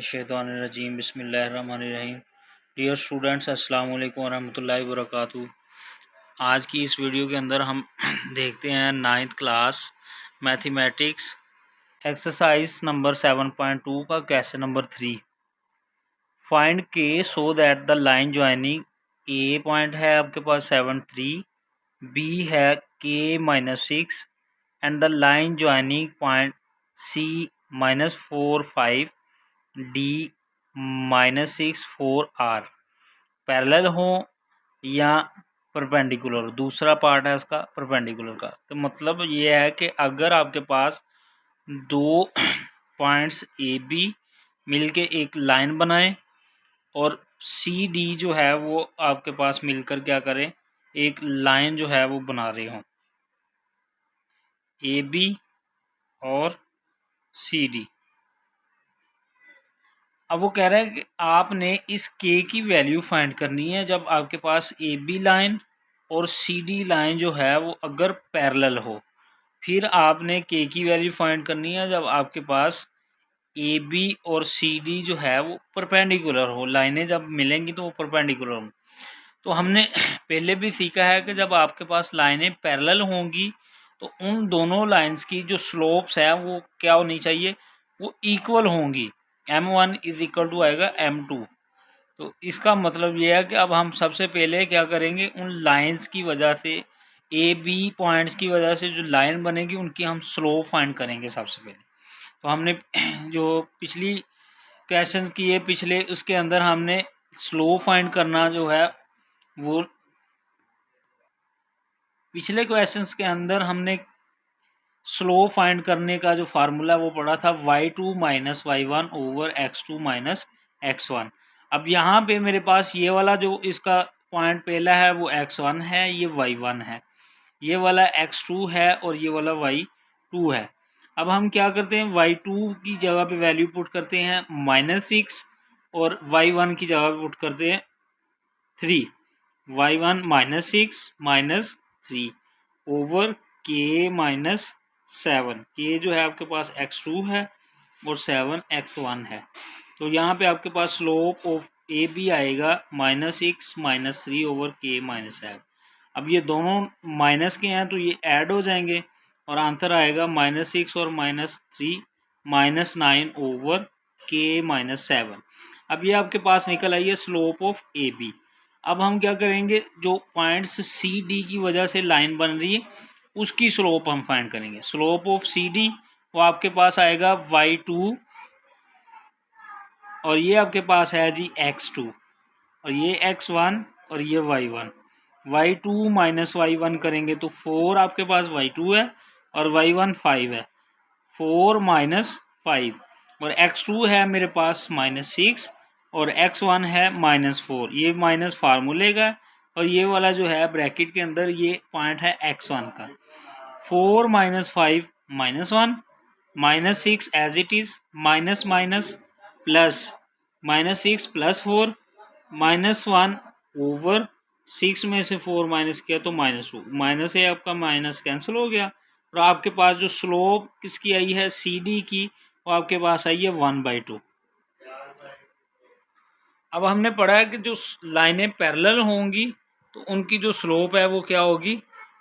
मिनश्शैतानिर्रजीम बिस्मिल्लाहिर्रहमानिर्रहीम। Dear students, अस्सलाम वालेकुम वरहमतुल्लाहि वबरकातुहू। आज की इस वीडियो के अंदर हम देखते हैं 9th class mathematics exercise number 7.2 का question number 3। Find k so that the line joining A point है आपके पास 7 3, बी है k -6 and the line joining point C -4 5 D -6 4 are parallel हो या परपेंडिकुलर। दूसरा पार्ट है उसका परपेंडिकुलर का। तो मतलब ये है कि अगर आपके पास दो पॉइंट्स ए बी मिलके एक लाइन बनाएं और सी डी जो है वो आपके पास मिलकर क्या करें, एक लाइन जो है वो बना रहे हों, ए बी और सी डी। अब वो कह रहा है कि आपने इस के की वैल्यू फाइंड करनी है जब आपके पास ए बी लाइन और सी डी लाइन जो है वो अगर पैरेलल हो। फिर आपने के की वैल्यू फाइंड करनी है जब आपके पास ए बी और सी डी जो है वो परपेंडिकुलर हो। लाइनें जब मिलेंगी तो वो परपेंडिकुलर होंगी। तो हमने पहले भी सीखा है कि जब आपके पास लाइनें पैरेलल होंगी तो उन दोनों लाइंस की जो स्लोप्स है वो क्या होनी चाहिए, वो इक्वल होंगी। m1 इज इक्वल टू आएगा m2। तो इसका मतलब ये है कि अब हम सबसे पहले क्या करेंगे, उन लाइंस की वजह से, ए बी पॉइंट्स की वजह से जो लाइन बनेगी उनकी हम स्लोप फाइंड करेंगे सबसे पहले। तो हमने जो पिछली क्वेश्चन किए पिछले, उसके अंदर हमने स्लोप फाइंड करना जो है वो, पिछले क्वेश्चंस के अंदर हमने स्लोप फाइंड करने का जो फार्मूला वो पढ़ा था y2 - y1 over x2 - x1। अब यहाँ पे मेरे पास ये वाला जो इसका पॉइंट पहला है वो x1 है, ये y1 है, ये वाला x2 है और ये वाला y2 है। अब हम क्या करते हैं, y2 की जगह पे वैल्यू पुट करते हैं -6 और y1 की जगह पे पुट करते हैं 3। y1 -6 -3 over k -7। के जो है आपके पास x2 है और 7 x1 है। तो यहाँ पे आपके पास स्लोप ऑफ ए बी आएगा -6 -3 ओवर k -7। अब ये दोनों माइनस के हैं तो ये ऐड हो जाएंगे और आंसर आएगा -6 और -3 -9 ओवर k -7। अब ये आपके पास निकल आई है स्लोप ऑफ ए बी। अब हम क्या करेंगे, जो पॉइंट्स सी डी की वजह से लाइन बन रही है उसकी स्लोप हम फाइंड करेंगे। स्लोप ऑफ सी डी वो आपके पास आएगा y2 और ये आपके पास है जी x2 और ये x1 और ये y1। y2 - y1 करेंगे तो 4 आपके पास y2 है और y1 5 है, 4 - 5 और x2 है मेरे पास -6 और x1 है -4। ये माइनस फार्मूले का और ये वाला जो है ब्रैकेट के अंदर ये पॉइंट है x1 का। 4 - 5 -1 -6 as it is minus minus plus -6 + 4 -1 over 6 में से 4 माइनस किया तो -2, माइनस है आपका माइनस कैंसिल हो गया और आपके पास जो स्लोप किसकी आई है सी डी की, वो आपके पास आई है 1/2। अब हमने पढ़ा है कि जो लाइनें पैरेलल होंगी तो उनकी जो स्लोप है वो क्या होगी,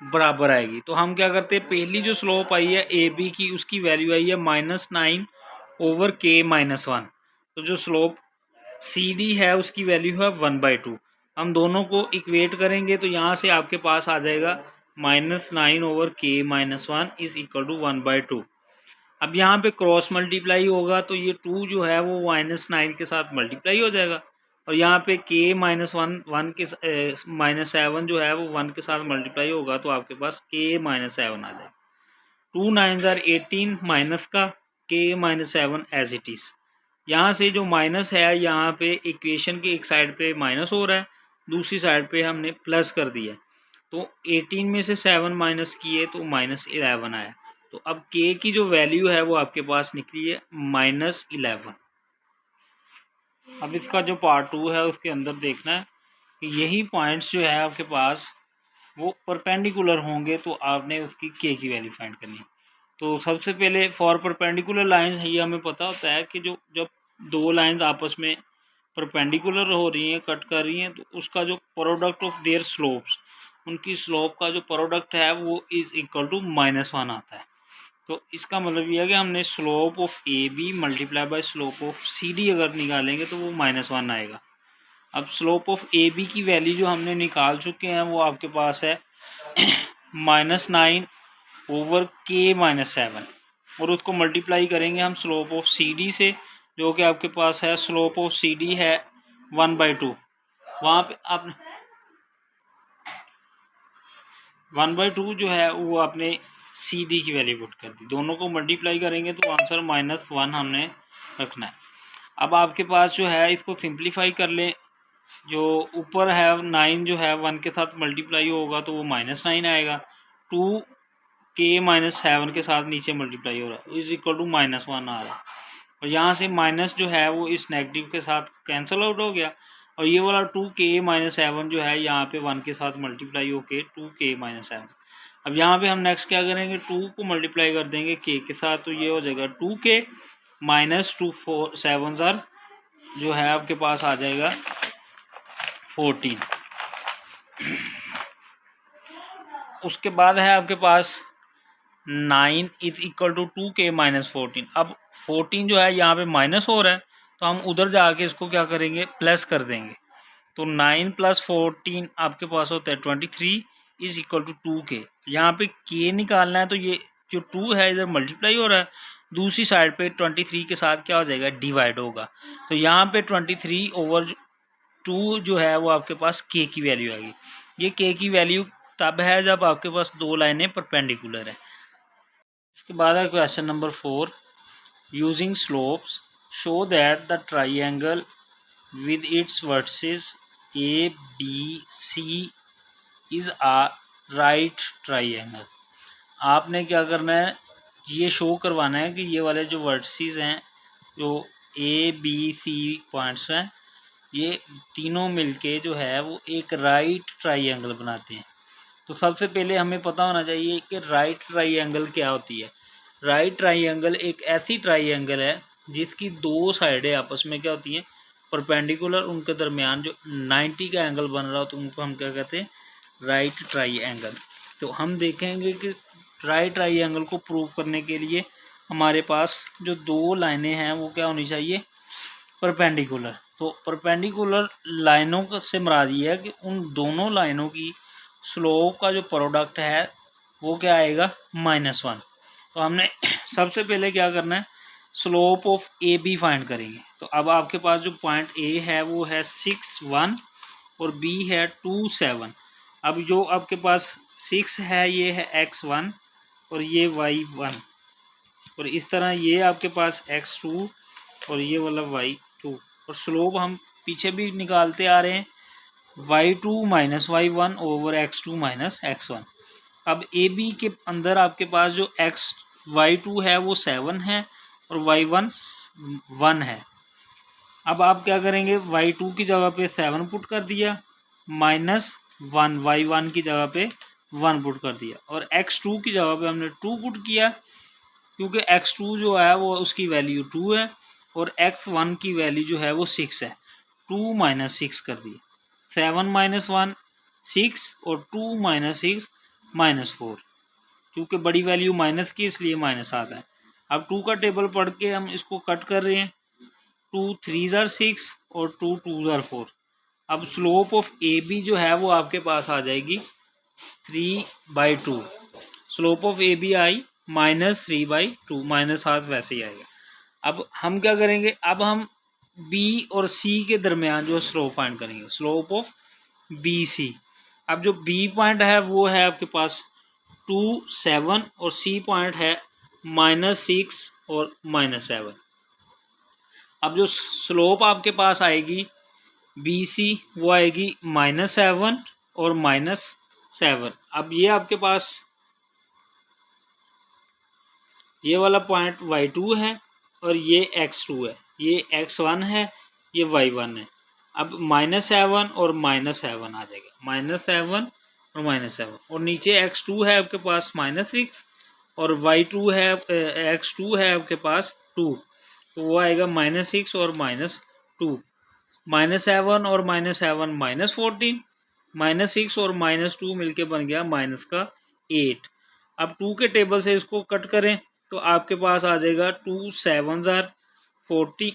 बराबर आएगी। तो हम क्या करते हैं, पहली जो स्लोप आई है ए बी की उसकी वैल्यू आई है -9 ओवर k -1। तो जो स्लोप सी डी है उसकी वैल्यू है 1/2। हम दोनों को इक्वेट करेंगे तो यहाँ से आपके पास आ जाएगा -9 over k -1 is equal to 1/2। अब यहाँ पे क्रॉस मल्टीप्लाई होगा तो ये 2 जो है वो -9 के साथ मल्टीप्लाई हो जाएगा और यहाँ पे k -1 के -7 जो है वो 1 के साथ मल्टीप्लाई होगा तो आपके पास k -7 आ जाएगा। 2 9 are 18 माइनस का k -7 एज इट इज़। यहाँ से जो माइनस है यहाँ पे इक्वेशन की एक साइड पे माइनस हो रहा है, दूसरी साइड पे हमने प्लस कर दिया। तो 18 में से 7 माइनस किए तो -11 आया। तो अब k की जो वैल्यू है वो आपके पास निकली है -11। अब इसका जो पार्ट 2 है उसके अंदर देखना है कि यही पॉइंट्स जो है आपके पास वो परपेंडिकुलर होंगे तो आपने उसकी k की वैल्यू फाइंड करनी है। तो सबसे पहले फॉर परपेंडिकुलर लाइंस ये हमें पता होता है कि जो जब दो लाइंस आपस में परपेंडिकुलर हो रही हैं, कट कर रही हैं, तो उसका जो प्रोडक्ट ऑफ देयर स्लोप्स, उनकी स्लोप का जो प्रोडक्ट है वो इज इक्वल टू -1 आता है। तो इसका मतलब यह है कि हमने slope of A B multiply by slope of C D अगर निकालेंगे तो वो -1 आएगा। अब स्लोप ऑफ ए बी की वैल्यू जो हमने निकाल चुके हैं वो आपके पास है -9/k-7, और उसको मल्टीप्लाई करेंगे हम स्लोप ऑफ सी डी से, जो कि आपके पास है स्लोप ऑफ सी डी है 1/2। वहाँ पे आप 1/2 जो है वो आपने सी डी की वैल्यू पुट कर दी, दोनों को मल्टीप्लाई करेंगे तो आंसर -1 हमने रखना है। अब आपके पास जो है इसको सिंप्लीफाई कर लें, जो ऊपर है 9 जो है 1 के साथ मल्टीप्लाई होगा तो वो -9 आएगा, 2k-7 के साथ नीचे मल्टीप्लाई हो रहा है इज इक्वल टू -1 आ रहा है, और यहाँ से माइनस जो है वो इस नेगेटिव के साथ कैंसिल आउट हो गया, और ये वाला 2k-7 जो है यहाँ पे 1 के साथ मल्टीप्लाई होके 2k-7। अब यहाँ पे हम नेक्स्ट क्या करेंगे, 2 को मल्टीप्लाई कर देंगे k के साथ, तो ये हो जाएगा 2k -2 4 7 जो है आपके पास आ जाएगा 14। उसके बाद है आपके पास 9 इज इक्वल टू 2k-14। अब 14 जो है यहाँ पे माइनस हो रहा है, तो हम उधर जाके इसको क्या करेंगे, प्लस कर देंगे। तो 9 + 14 आपके पास होता है 23 इज इक्वल टू 2k। यहाँ पे k निकालना है, तो ये जो 2 है इधर मल्टीप्लाई हो रहा है, दूसरी साइड पे 23 के साथ क्या हो जाएगा, डिवाइड होगा। तो यहाँ पे 23/2 जो है वो आपके पास k की वैल्यू आएगी। ये k की वैल्यू तब है जब आपके पास दो लाइनें परपेंडिकुलर है। इसके बाद है question number 4, using slopes show that the triangle with its vertices A, B, C is a right triangle। आपने क्या करना है, ये शो करवाना है कि ये वाले जो वर्टिसेस हैं, जो A, B, C पॉइंट्स हैं, ये तीनों मिलके जो है वो एक राइट ट्राइंगल बनाते हैं। तो सबसे पहले हमें पता होना चाहिए कि राइट ट्राइंगल क्या होती है। राइट ट्राइंगल एक ऐसी ट्राइंगल है जिसकी दो साइडें आपस में क्या होती हैं, परपेंडिकुलर, उनके दरमियान जो 90 का एंगल बन रहा हो तो उनको हम क्या कहते हैं, राइट ट्राइंगल। तो हम देखेंगे कि राइट ट्राइंगल को प्रूव करने के लिए हमारे पास जो दो लाइनें हैं वो क्या होनी चाहिए, परपेंडिकुलर। तो परपेंडिकुलर लाइनों से मुराद ये है कि उन दोनों लाइनों की स्लोप का जो प्रोडक्ट है वो क्या आएगा, -1। तो हमने सबसे पहले क्या करना है, slope of A B find करेंगे। तो अब आपके पास जो पॉइंट ए है वो है 6 1 और बी है 2 7। अब जो आपके पास 6 है ये है x1 और ये y1, और इस तरह ये आपके पास x2 और ये वाला y2, और स्लोप हम पीछे भी निकालते आ रहे हैं, y2 - y1 over x2 - x1। अब ए बी के अंदर आपके पास जो y2 है वो 7 है और y1 1 है। अब आप क्या करेंगे, y2 की जगह पे 7 पुट कर दिया, -1 y1 की जगह पे 1 पुट कर दिया, और x2 की जगह पे हमने 2 पुट किया, क्योंकि x2 जो है वो उसकी वैल्यू 2 है और x1 की वैल्यू जो है वो 6 है। 2 - 6 कर दिया, 7 - 1 6 और 2 - 6 -4, क्योंकि बड़ी वैल्यू माइनस की इसलिए माइनस आता है। अब 2 का टेबल पढ़ के हम इसको कट कर रहे हैं, 2 3 ज़ार 6 और 2 2 ज़ार 4। अब स्लोप ऑफ ए बी जो है वो आपके पास आ जाएगी 3/2। Slope of A B I -3/2, -7 वैसे ही आएगा। अब हम क्या करेंगे, अब हम बी और सी के दरमियान जो स्लोप फाइंड करेंगे, स्लोप ऑफ बी सी। अब जो बी पॉइंट है वो है आपके पास 2 7 और सी पॉइंट है -6 और -7। अब जो स्लोप आपके पास आएगी बी सी वो आएगी -7 और -7। अब ये आपके पास ये वाला पॉइंट y2 है और ये x2 है, ये x1 है, ये y1 है। अब -7 और -7 आ जाएगा, -7 और -7, और नीचे x2 है आपके पास -6 और y2 है x2 है आपके पास 2। तो वो आएगा -6 और -2, -7 और -7 -14, -6 और -2 मिलके बन गया -8। अब 2 के टेबल से इसको कट करें तो आपके पास आ जाएगा 2 7 ज़ार 40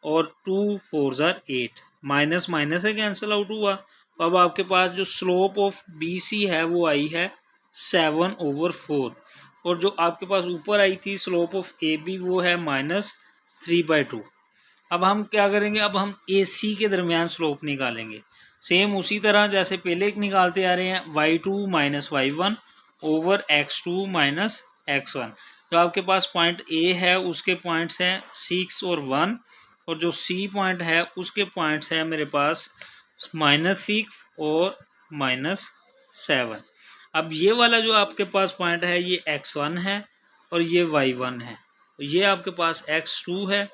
और 2 4 ज़ार 8, माइनस माइनस से कैंसिल आउट हुआ। तो अब आपके पास जो स्लोप ऑफ BC है वो आई है 7/4, और जो आपके पास ऊपर आई थी स्लोप ऑफ AB वो है -3/2। अब हम क्या करेंगे, अब हम AC के दरमियान स्लोप निकालेंगे, सेम उसी तरह जैसे पहले निकालते आ रहे हैं, y2 - y1 over x2 - x1। जो आपके पास पॉइंट A है उसके पॉइंट्स हैं 6 और 1, और जो C पॉइंट है उसके पॉइंट्स हैं मेरे पास -6 और -7। अब ये वाला जो आपके पास पॉइंट है ये x1 है और ये y1 है, ये आपके पास x2 है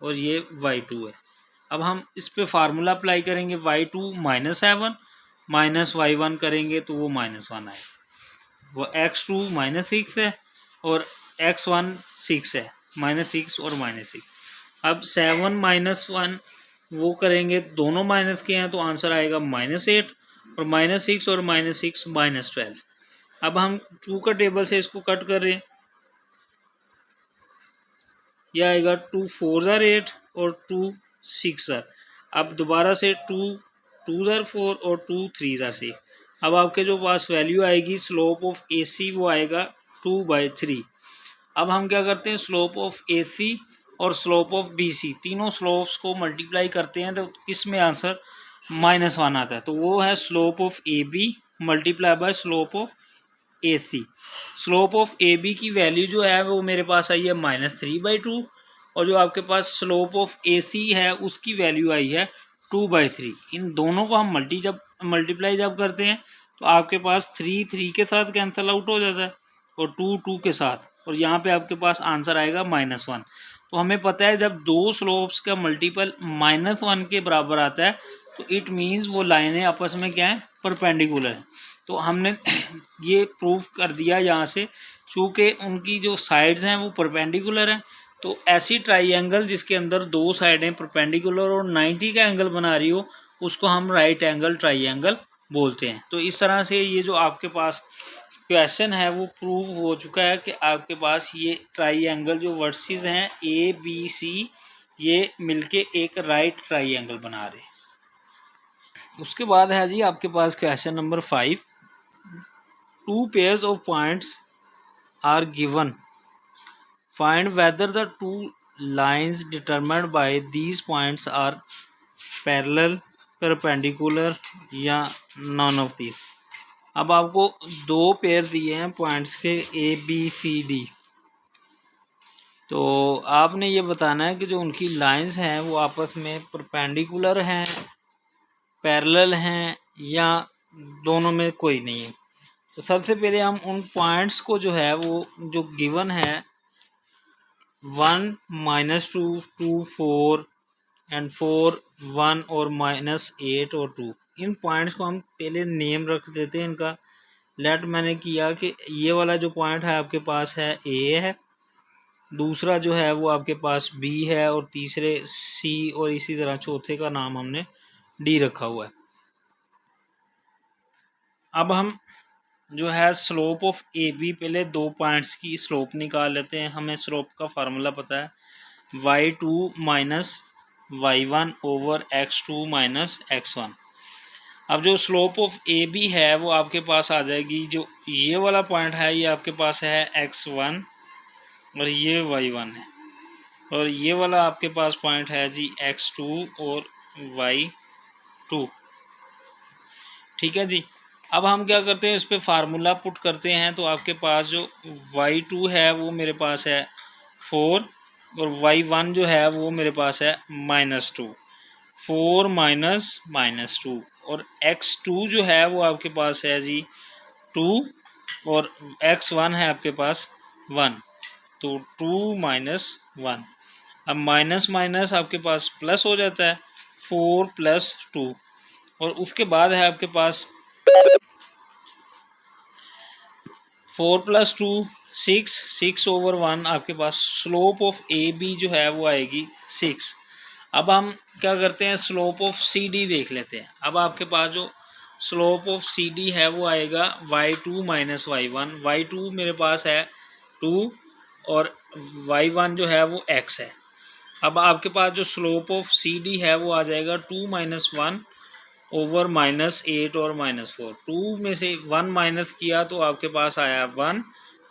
और ये y2 है। अब हम इस पे फार्मूला अप्लाई करेंगे, y2 -7 माइनस y1 करेंगे तो वो -1 आएगा, वो x2 -6 है और x1 6 है, -6 और -6। अब 7 -1 वो करेंगे, दोनों माइनस के हैं तो आंसर आएगा -8, और -6 और -6 -12। अब हम 2 का टेबल से इसको कट कर रहे हैं, यह आएगा 2 4 ज़ार 8 और 2 6 ज़ार। अब दोबारा से 2 ज़ार 4 और 2 3 ज़ार 6। अब आपके जो पास वैल्यू आएगी स्लोप ऑफ AC वो आएगा 2/3। अब हम क्या करते हैं, स्लोप ऑफ AC और स्लोप ऑफ BC तीनों स्लोप्स को मल्टीप्लाई करते हैं तो इसमें आंसर -1 आता है, तो वो है slope of AB multiply by slope of AC। Slope of AB की वैल्यू जो है वो मेरे पास आई है -3/2, और जो आपके पास स्लोप ऑफ AC है उसकी वैल्यू आई है 2/3। इन दोनों को हम मल्टीप्लाई जब करते हैं तो आपके पास 3 3 के साथ कैंसिल आउट हो जाता है और 2 2 के साथ, और यहाँ पे आपके पास आंसर आएगा -1। तो हमें पता है जब दो स्लोप्स का मल्टीपल -1 के बराबर आता है तो इट मीन्स वो लाइनें आपस में क्या है, परपेंडिकुलर है। तो हमने ये प्रूव कर दिया यहाँ से, चूँकि उनकी जो साइड्स हैं वो परपेंडिकुलर हैं, तो ऐसी ट्राइंगल जिसके अंदर दो साइडें परपेंडिकुलर और 90 का एंगल बना रही हो उसको हम राइट एंगल ट्राइंगल बोलते हैं। तो इस तरह से ये जो आपके पास क्वेश्चन है वो प्रूव हो चुका है कि आपके पास ये ट्राइंगल जो वर्सेस हैं ABC ये मिलके एक राइट ट्राइंगल बना रहे हैं। उसके बाद है जी आपके पास question number 5, 2 pairs of points are given, find whether the two lines determined by these points are parallel, perpendicular या none of these। अब आपको दो पेयर दिए हैं पॉइंट्स के ABCD, तो आपने ये बताना है कि जो उनकी लाइंस हैं वो आपस में परपेंडिकुलर हैं, पैरेलल हैं या दोनों में कोई नहीं है। तो सबसे पहले हम उन पॉइंट्स को जो है वो जो गिवन है 1 -2 2 4 एंड 4 1 और -8 और 2, इन पॉइंट्स को हम पहले नेम रख देते हैं इनका। लेट मैंने किया कि ये वाला जो पॉइंट है आपके पास है A है, दूसरा जो है वो आपके पास B है और तीसरे C, और इसी तरह चौथे का नाम हमने D रखा हुआ है। अब हम जो है स्लोप ऑफ AB पहले दो पॉइंट्स की स्लोप निकाल लेते हैं। हमें स्लोप का फार्मूला पता है, y2 - y1 over x2 - x1। अब जो स्लोप ऑफ AB है वो आपके पास आ जाएगी, जो ये वाला पॉइंट है ये आपके पास है x1 और ये y1 है, और ये वाला आपके पास पॉइंट है जी x2 और y2। ठीक है जी। अब हम क्या करते हैं, इस पर फार्मूला पुट करते हैं, तो आपके पास जो y2 है वो मेरे पास है 4 और y1 जो है वो मेरे पास है -2, 4 -2, और x2 जो है वो आपके पास है जी 2 और x1 है आपके पास 1, तो 2 - 1। अब माइनस माइनस आपके पास प्लस हो जाता है, 4 + 2, और उसके बाद है आपके पास 4 + 2 6/1 आपके पास स्लोप ऑफ ए बी जो है वो आएगी 6। अब हम क्या करते हैं, स्लोप ऑफ सी डी देख लेते हैं। अब आपके पास जो स्लोप ऑफ सी डी है वो आएगा y2 माइनस y1। y2 मेरे पास है 2 और y1 जो है वो x है। अब आपके पास जो स्लोप ऑफ सी डी है वो आ जाएगा 2 माइनस 1 ओवर -8 और -4। 2 में से 1 माइनस किया तो आपके पास आया 1,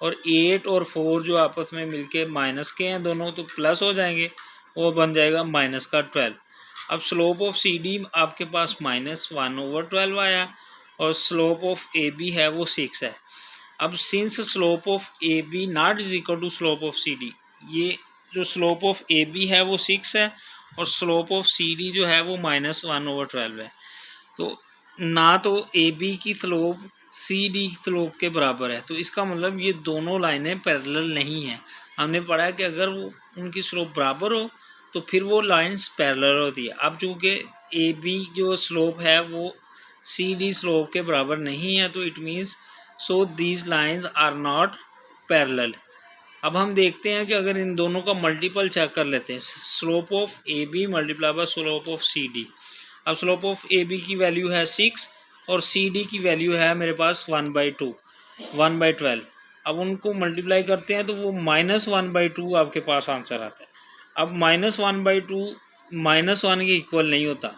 और 8 और 4 जो आपस में मिलके माइनस के हैं दोनों, तो प्लस हो जाएंगे, वो बन जाएगा माइनस का 12। अब स्लोप ऑफ सी डी आपके पास -1/12 आया, और स्लोप ऑफ ए बी है वो 6 है। अब since slope of A B not is equal to slope of C D, ये जो स्लोप ऑफ ए बी है वो 6 है और स्लोप ऑफ सी डी जो है वो -1/12 है। तो ना तो ए बी की स्लोप सी डी स्लोप के बराबर है, तो इसका मतलब ये दोनों लाइनें पैरेलल नहीं हैं। हमने पढ़ा है कि अगर वो उनकी स्लोप बराबर हो तो फिर वो लाइंस पैरेलल होती है। अब चूँकि ए बी जो स्लोप है वो सी डी स्लोप के बराबर नहीं है, तो it means so these lines are not parallel. अब हम देखते हैं कि अगर इन दोनों का मल्टीपल चेक कर लेते हैं, slope of A B multiply by slope of C D. अब स्लोप ऑफ ए बी की वैल्यू है 6 और सी डी की वैल्यू है मेरे पास 1/2 1/12। अब उनको मल्टीप्लाई करते हैं तो वो -1/2 आपके पास आंसर आता है। अब -1/2 -1 के इक्वल नहीं होता,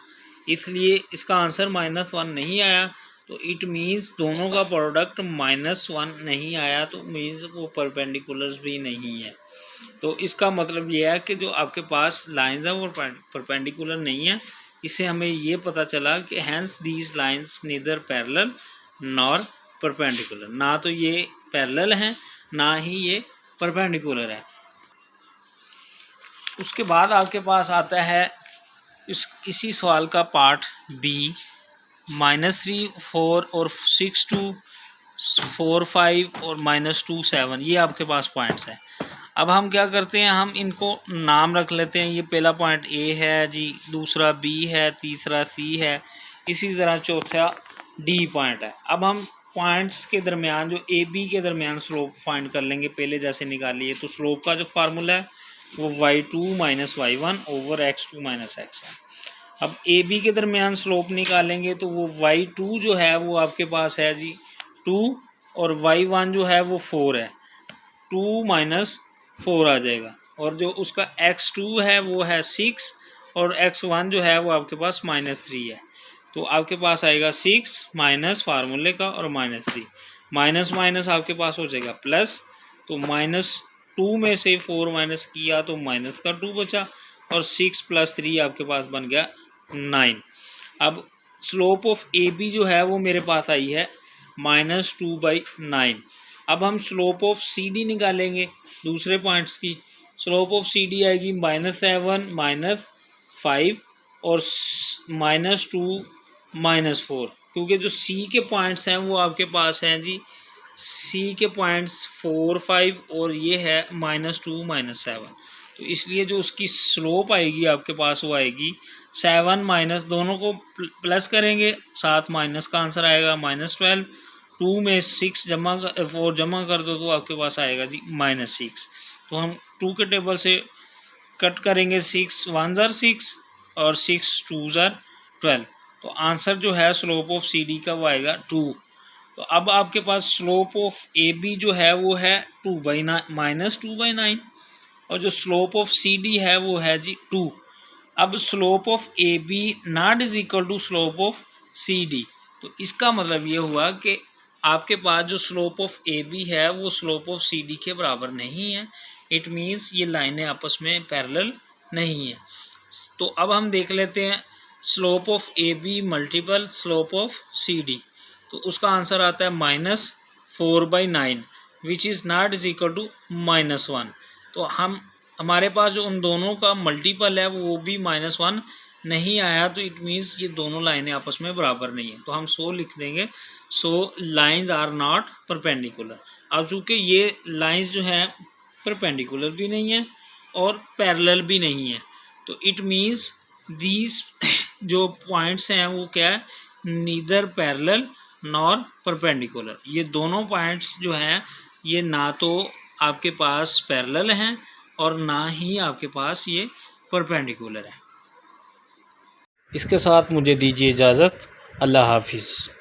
इसलिए इसका आंसर -1 नहीं आया। तो इट मीन्स दोनों का प्रोडक्ट -1 नहीं आया, तो मीन्स वो परपेंडिकुलर भी नहीं है। तो इसका मतलब ये है कि जो आपके पास लाइंस हैं वो परपेंडिकुलर नहीं है। इससे हमें ये पता चला कि hence these lines neither parallel nor perpendicular, ना तो ये पैरेलल हैं ना ही ये परपेंडिकुलर है। उसके बाद आपके पास आता है इसी सवाल का पार्ट बी, -3, 4 और 6 2, 4 5 और -2 7। ये आपके पास पॉइंट्स हैं। अब हम क्या करते हैं, हम इनको नाम रख लेते हैं। ये पहला पॉइंट ए है जी, दूसरा बी है, तीसरा सी है, इसी तरह चौथा डी पॉइंट है। अब हम पॉइंट्स के दरमियान जो ए बी के दरमियान स्लोप फाइंड कर लेंगे, पहले जैसे निकालिए। तो स्लोप का जो फार्मूला है वो y2 minus y1 over x2 minus x है। अब ए बी के दरमियान स्लोप निकालेंगे तो वो y2 जो है वो आपके पास है जी 2 और y1 जो है वो 4 है, 2 माइनस 4 आ जाएगा। और जो उसका x2 है वो है 6 और x1 जो है वो आपके पास -3 है। तो आपके पास आएगा 6 माइनस फार्मूले का और -3, माइनस माइनस आपके पास हो जाएगा प्लस। तो -2 में से 4 माइनस किया तो माइनस का 2 बचा, और 6 + 3 आपके पास बन गया 9। अब स्लोप ऑफ ए बी जो है वो मेरे पास आई है -2/9। अब हम स्लोप ऑफ सी डी निकालेंगे दूसरे पॉइंट्स की। स्लोप ऑफ सी डी आएगी -7 -5 और -2 -4, क्योंकि जो सी के पॉइंट्स हैं वो आपके पास हैं जी, सी के पॉइंट्स 4 5 और ये है -2 -7। तो इसलिए जो उसकी स्लोप आएगी आपके पास वो आएगी 7 माइनस, दोनों को प्लस करेंगे 7 माइनस का आंसर आएगा -12। 2 में 6 जमा 4 जमा कर दो तो आपके पास आएगा जी -6। तो हम 2 के टेबल से कट करेंगे, 6 1 * 6 और 6 2 * 12। तो आंसर जो है स्लोप ऑफ सी डी का वो आएगा 2। तो अब आपके पास स्लोप ऑफ ए बी जो है वो है -2/9, और जो स्लोप ऑफ सी डी है वो है जी 2। अब slope of A B not is equal to slope of C D, तो इसका मतलब ये हुआ कि आपके पास जो स्लोप ऑफ ए बी है वो स्लोप ऑफ सी डी के बराबर नहीं है। इट मीन्स ये लाइनें आपस में पैरेलल नहीं है। तो अब हम देख लेते हैं slope of A B multiple slope of C D. तो उसका आंसर आता है -4/9 which is not is equal to -1। तो हमारे पास जो उन दोनों का मल्टीपल है वो भी -1 नहीं आया, तो इट मीन्स ये दोनों लाइनें आपस में बराबर नहीं है। तो हम सो लिख देंगे, सो लाइंस आर नॉट परपेंडिकुलर। अब चूँकि ये लाइंस जो हैं परपेंडिकुलर भी नहीं है और पैरेलल भी नहीं है, तो इट मीन्स दीज जो पॉइंट्स हैं वो क्या है, नीदर पैरेलल नॉर परपेंडिकुलर। ये दोनों पॉइंट्स जो हैं ये ना तो आपके पास पैरेलल हैं और ना ही आपके पास ये परपेंडिकुलर है। इसके साथ मुझे दीजिए इजाज़त। अल्लाह हाफिज़।